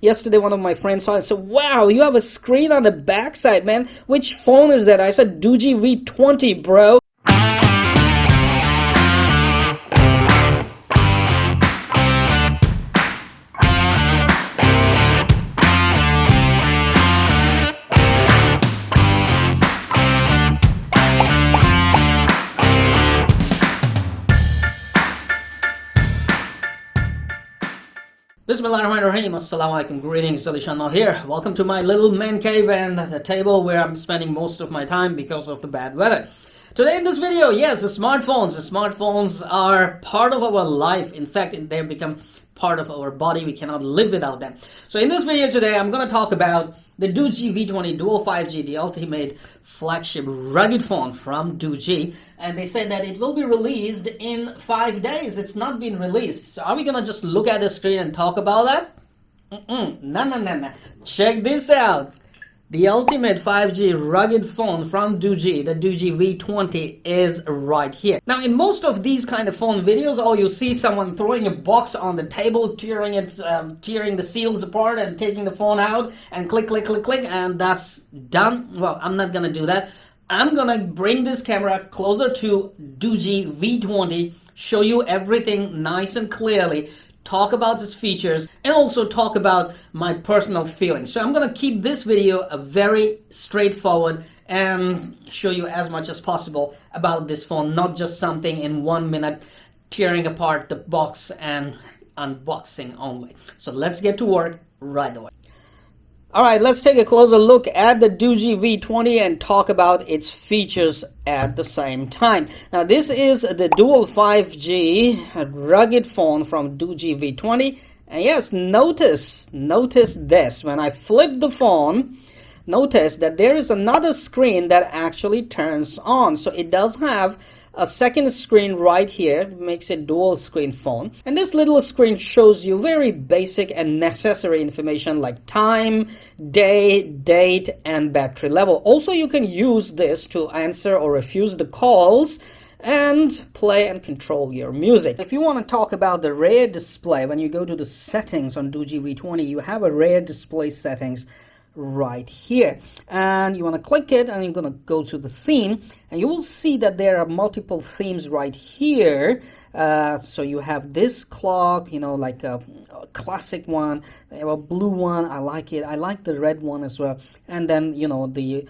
Yesterday, one of my friends saw it and said, wow, you have a screen on the backside, man. Which phone is that? I said, Doogee V20, bro. Bismillahirrahmanirrahim. Assalamu alaikum. Greetings, Salishan here. Welcome to my little man cave and the table where I'm spending most of my time because of the bad weather. Today in this video, yes, the smartphones are part of our life. In fact, they've become part of our body. We cannot live without them. So in this video today, I'm going to talk about the Doogee V20 Dual 5G, the ultimate flagship rugged phone from Doogee. And they said that it will be released in 5 days. It's not been released. So are we going to just look at the screen and talk about that? No. Check this out. The ultimate 5G rugged phone from Doogee, the Doogee V20, is right here. Now, in most of these kind of phone videos, all you see someone throwing a box on the table, tearing the seals apart and taking the phone out and click, and that's done. Well, I'm not gonna do that. I'm gonna bring this camera closer to Doogee V20, show you everything nice and clearly, talk about its features, and also talk about my personal feelings. So I'm going to keep this video a very straightforward and show you as much as possible about this phone, not just something in 1 minute tearing apart the box and unboxing only. So let's get to work right away. Alright, let's take a closer look at the Doogee V20 and talk about its features at the same time. Now, this is the dual 5G rugged phone from Doogee V20. And yes, notice this. When I flip the phone, notice that there is another screen that actually turns on. So it does have a second screen right here, makes it dual screen phone. And this little screen shows you very basic and necessary information like time, day, date, and battery level. Also, you can use this to answer or refuse the calls and play and control your music. If you want to talk about the rear display, when you go to the settings on Doogee V20, you have a rear display settings right here, and you want to click it and you're going to go to the theme, and you will see that there are multiple themes right here. So you have this clock, you know, like a classic one, a blue one, I like it, I like the red one as well, and then, you know, the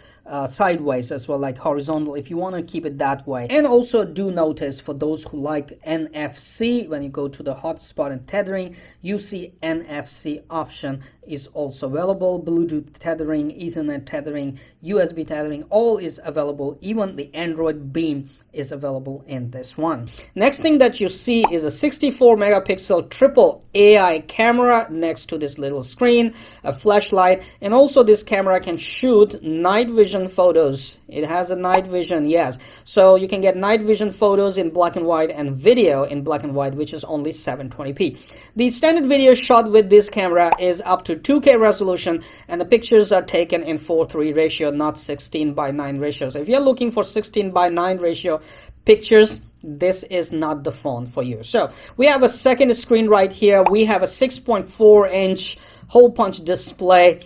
sideways as well, like horizontal, if you want to keep it that way. And also do notice, for those who like NFC, when you go to the hotspot and tethering, you see NFC option is also available. Bluetooth tethering, Ethernet tethering, USB tethering, all is available. Even the Android Beam is available in this one. Next thing that you see is a 64 megapixel triple AI camera next to this little screen, a flashlight, and also this camera can shoot night vision photos. It has a night vision, yes. So you can get night vision photos in black and white and video in black and white, which is only 720p. The standard video shot with this camera is up to 2K resolution, and the pictures are taken in 4:3 ratio, not 16:9 ratio. So if you're looking for 16:9 ratio pictures, this is not the phone for you. So we have a second screen right here. We have a 6.4-inch hole punch display.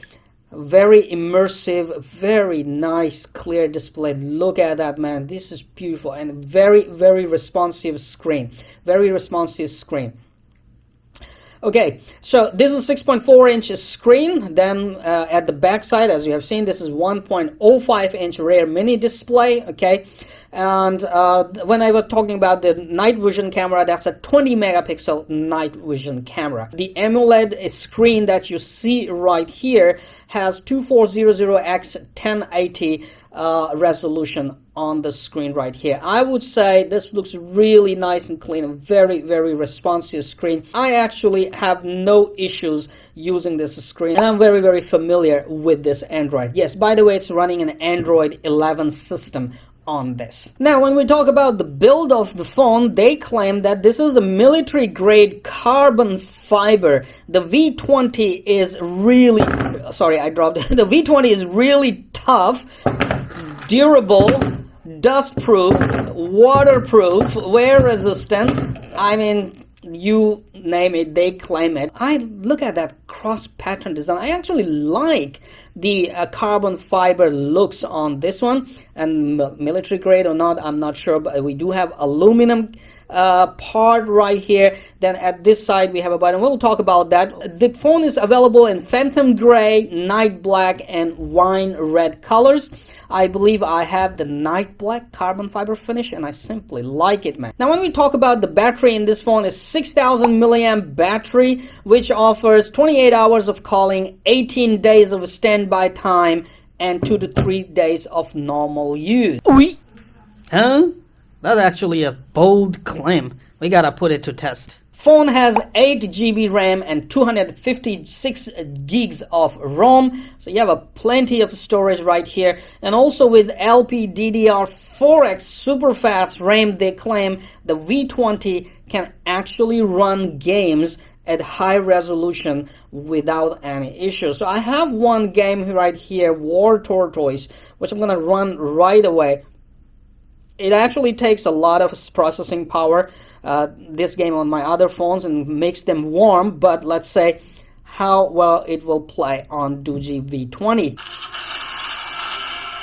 Very immersive, very nice, clear display. Look at that, man. This is beautiful and very responsive screen. Very responsive screen. Okay, so this is 6.4-inch screen. Then at the back side, as you have seen, this is 1.05-inch rear mini display. Okay, and when I was talking about the night vision camera, that's a 20 megapixel night vision camera. The AMOLED screen that you see right here has 2400x1080 resolution on the screen right here. I would say this looks really nice and clean, a very responsive screen. I actually have no issues using this screen, and I'm very familiar with this Android. Yes, by the way, it's running an Android 11 system on this. Now, when we talk about the build of the phone, they claim that this is the military grade carbon fiber. The V20 is really, sorry, I dropped it. The V20 is really tough, durable, dust proof, waterproof, wear resistant. I mean, you name it, they claim it. I look at that cross pattern design. I actually like the carbon fiber looks on this one, and military grade or not, I'm not sure, but we do have aluminum part right here. Then at this side we have a button. We'll talk about that. The phone is available in phantom gray, night black, and wine red colors. I believe I have the night black carbon fiber finish, and I simply like it, man. Now when we talk about the battery in this phone, is 6000 milliamp battery, which offers 28 hours of calling, 18 days of standby time, and 2 to 3 days of normal use. Oui. Huh? That's actually a bold claim. We gotta put it to test. Phone has 8 GB RAM and 256 gigs of ROM. So you have a plenty of storage right here. And also with LPDDR4X super fast RAM, they claim the V20 can actually run games at high resolution without any issues. So I have one game right here, War Tortoise, which I'm gonna run right away. It actually takes a lot of processing power, this game on my other phones, and makes them warm, but let's say how well it will play on Doogee V20.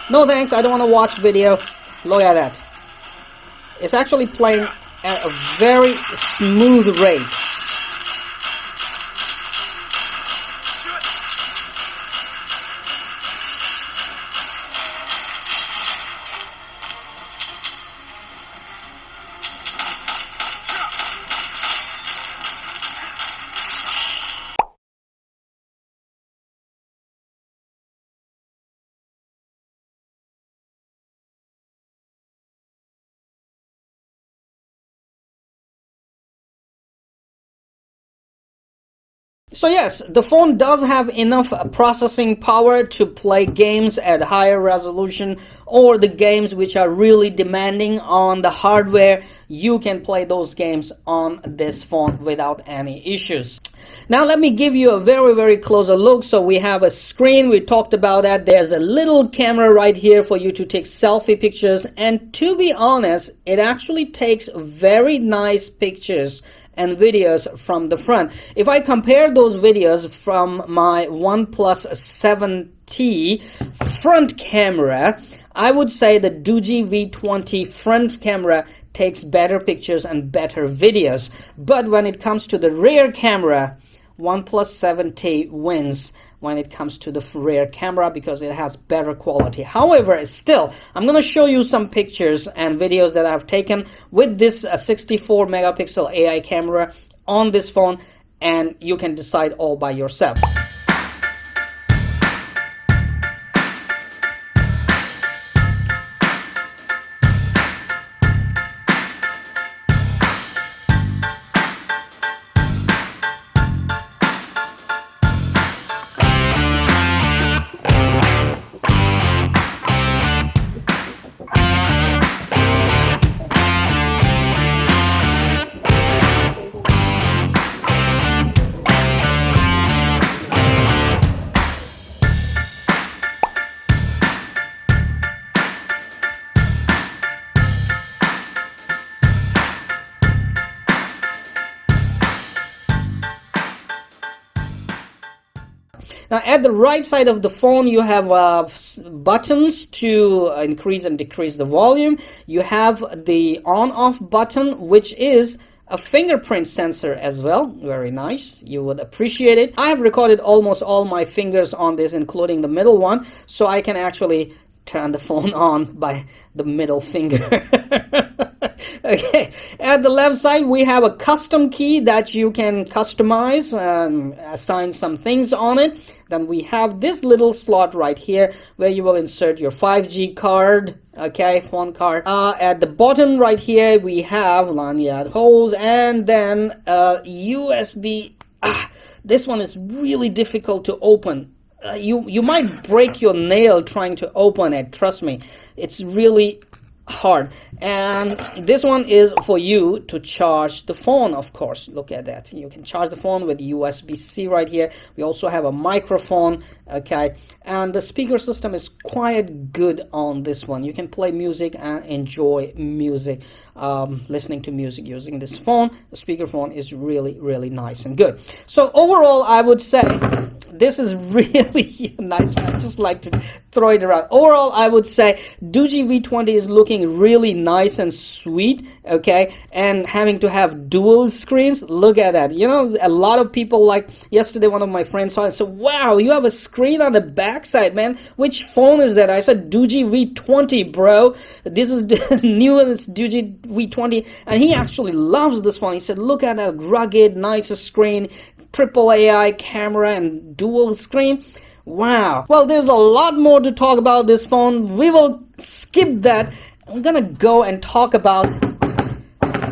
No thanks, I don't want to watch video. Look at that. It's actually playing at a very smooth rate. So yes, the phone does have enough processing power to play games at higher resolution, or the games which are really demanding on the hardware. You can play those games on this phone without any issues. Now let me give you a very closer look. So we have a screen, we talked about that. There's a little camera right here for you to take selfie pictures, and to be honest, it actually takes very nice pictures and videos from the front. If I compare those videos from my OnePlus 7T front camera, I would say the Doogee V20 front camera takes better pictures and better videos. But when it comes to the rear camera, OnePlus 7T wins when it comes to the rear camera because it has better quality. However, still, I'm going to show you some pictures and videos that I've taken with this 64 megapixel AI camera on this phone, and you can decide all by yourself. Now at the right side of the phone you have buttons to increase and decrease the volume. You have the on-off button, which is a fingerprint sensor as well. Very nice. You would appreciate it. I have recorded almost all my fingers on this, including the middle one, so I can actually turn the phone on by the middle finger. Okay, at the left side we have a custom key that you can customize and assign some things on it. Then we have this little slot right here where you will insert your 5G card, okay, phone card. At the bottom right here we have lanyard holes, and then USB. This one is really difficult to open. You might break your nail trying to open it, trust me. It's really hard. And this one is for you to charge the phone, of course. Look at that. You can charge the phone with USB-C right here. We also have a microphone, okay, and the speaker system is quite good on this one. You can play music and enjoy music, listening to music using this phone. The speakerphone is really nice and good. So overall, I would say this is really nice. I just like to throw it around. Overall, I would say Doogee V20 is looking really nice and sweet, okay, and having to have dual screens. Look at that. You know, a lot of people, like yesterday one of my friends saw it and said, wow, you have a screen on the backside, man. Which phone is that? I said Doogee V20, bro. This is the newest Doogee V20, and he actually loves this phone. He said, look at that rugged, nice screen, triple AI camera and dual screen. Wow. Well, there's a lot more to talk about this phone. We will skip that. I'm gonna go and talk about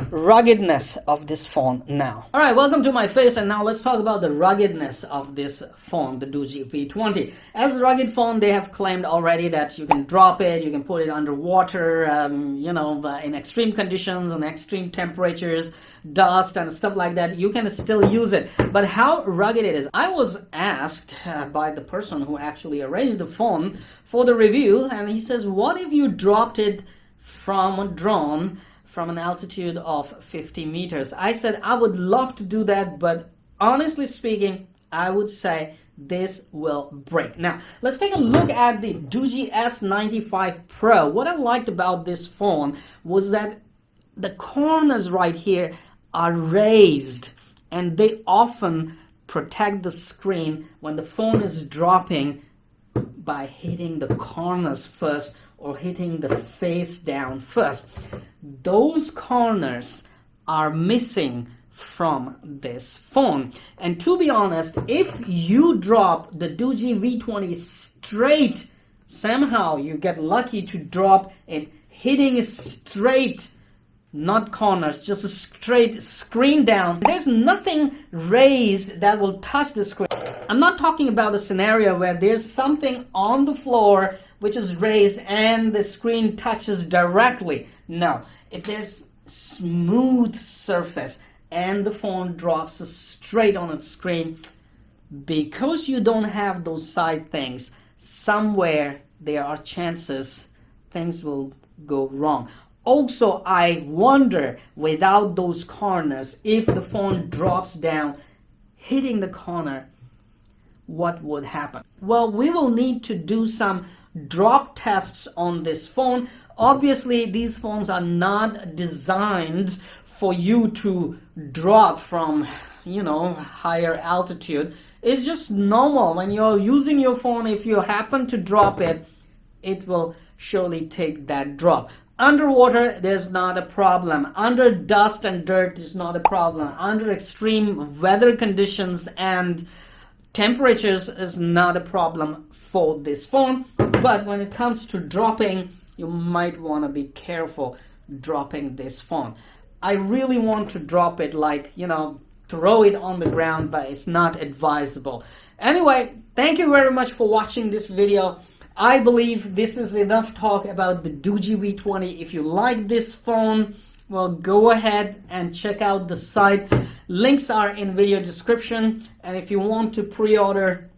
ruggedness of this phone now. Alright, welcome to my face, and now let's talk about the ruggedness of this phone, the Doogee V20. As a rugged phone, they have claimed already that you can drop it, you can put it underwater, you know, in extreme conditions and extreme temperatures, dust and stuff like that, you can still use it. But how rugged it is? I was asked by the person who actually arranged the phone for the review, and he says, what if you dropped it from a drone from an altitude of 50 meters? I said I would love to do that, but honestly speaking, I would say this will break. Now, let's take a look at the Doogee S95 Pro. What I liked about this phone was that the corners right here are raised, and they often protect the screen when the phone is dropping by hitting the corners first or hitting the face down first. Those corners are missing from this phone. And to be honest, if you drop the Doogee V20 straight, somehow you get lucky to drop it hitting straight, not corners, just a straight screen down, there's nothing raised that will touch the screen. I'm not talking about a scenario where there's something on the floor which is raised and the screen touches directly. No, if there's smooth surface and the phone drops straight on the screen, because you don't have those side things, somewhere there are chances things will go wrong. Also, I wonder, without those corners, if the phone drops down, hitting the corner, what would happen? Well, we will need to do some drop tests on this phone. Obviously, these phones are not designed for you to drop from, you know, higher altitude. It's just normal. When you're using your phone, if you happen to drop it, it will surely take that drop. Underwater, there's not a problem. Under dust and dirt, is not a problem. Under extreme weather conditions and temperatures is not a problem for this phone. But when it comes to dropping, you might want to be careful dropping this phone. I really want to drop it, like, you know, throw it on the ground, but it's not advisable. Anyway, thank you very much for watching this video. I believe this is enough talk about the Doogee V20. If you like this phone, well, go ahead and check out the site. Links are in video description. And if you want to pre-order,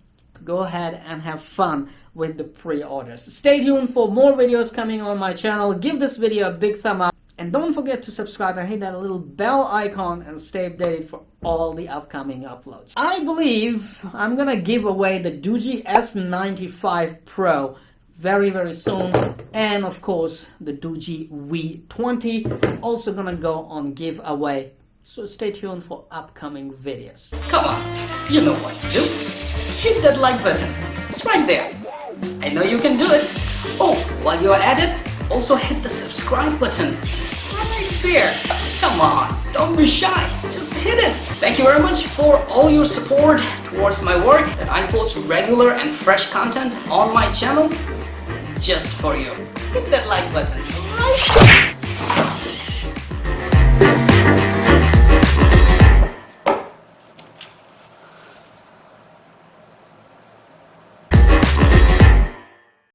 go ahead and have fun with the pre-orders. Stay tuned for more videos coming on my channel. Give this video a big thumb up. And don't forget to subscribe and hit that little bell icon and stay updated for all the upcoming uploads. I believe I'm gonna give away the Doogee S95 Pro very soon, and of course the Doogee V20 also gonna go on giveaway. So stay tuned for upcoming videos. Come on, you know what to do. Hit that like button. It's right there. I know you can do it. Oh, while you're at it, also hit the subscribe button. Right there. Come on, don't be shy. Just hit it. Thank you very much for all your support towards my work, that I post regular and fresh content on my channel just for you. Hit that like button. Right.